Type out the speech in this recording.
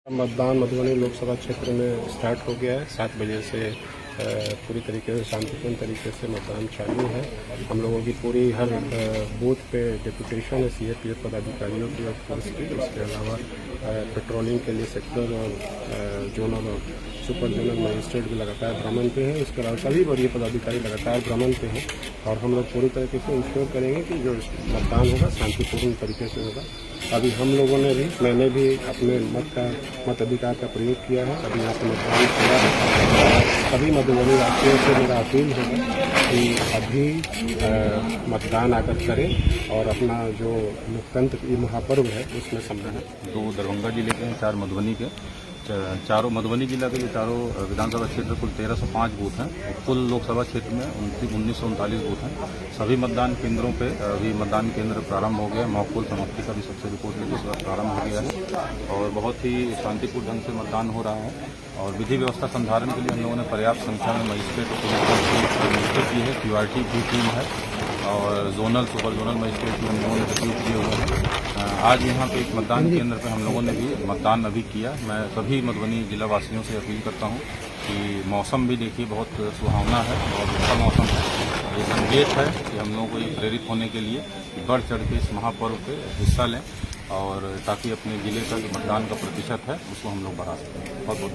मतदान मधुबनी लोकसभा क्षेत्र में स्टार्ट हो गया है। 7 बजे से पूरी तरीके से शांतिपूर्ण तरीके से मतदान चालू है। हम लोगों की पूरी हर बूथ पे डेपुटेशन है सीएपीएफ पदाधिकारियों की और पुलिस की। इसके अलावा पेट्रोलिंग के लिए सेक्टर और जोनल और सुपर जोनल मजिस्ट्रेट भी लगातार भ्रमण पे हैं। इसके अलावा सभी वरीय पदाधिकारी लगातार भ्रमण पे हैं और हम लोग पूरी तरीके से इंश्योर करेंगे कि जो मतदान होगा शांतिपूर्ण तरीके से होगा। अभी हम लोगों ने भी मैंने भी अपने मताधिकार का प्रयोग किया है। अभी यहाँ पर मतदान किया है। सभी मधुबनी वासियों से मेरा अपील होगा कि अभी मतदान आकर करें और अपना जो लोकतंत्र ये महापर्व है उसमें सम्मिलित है। 2 दरभंगा जिले के हैं, 4 मधुबनी के। चारों मधुबनी जिला के जो चारों विधानसभा क्षेत्र कुल 1305 बूथ हैं। कुल लोकसभा क्षेत्र में 1939 बूथ हैं। सभी मतदान केंद्रों पे अभी मतदान केंद्र प्रारंभ हो गया। मॉक समाप्ति का भी सबसे रिपोर्ट लेके इस बार प्रारंभ हो गया है और बहुत ही शांतिपूर्ण ढंग से मतदान हो रहा है। और विधि व्यवस्था संधारण के लिए हम लोगों ने पर्याप्त संख्या में मजिस्ट्रेट नियुक्त की है। क्यूआरटी की टीम है और जोनल सुपर जोनल मजिस्ट्रेट भी हम लोगों ने रिक्रूट किए हुए हैं। आज यहाँ पे एक मतदान केंद्र पे हम लोगों ने भी मतदान अभी किया। मैं सभी मधुबनी जिला वासियों से अपील करता हूँ कि मौसम भी देखिए बहुत सुहावना है और अच्छा मौसम है। ये संकेत है कि हम लोगों को ये प्रेरित होने के लिए बढ़ चढ़ के इस महापर्व पे हिस्सा लें और ताकि अपने जिले का जो मतदान का प्रतिशत है उसको हम लोग बढ़ा सकें। बहुत बहुत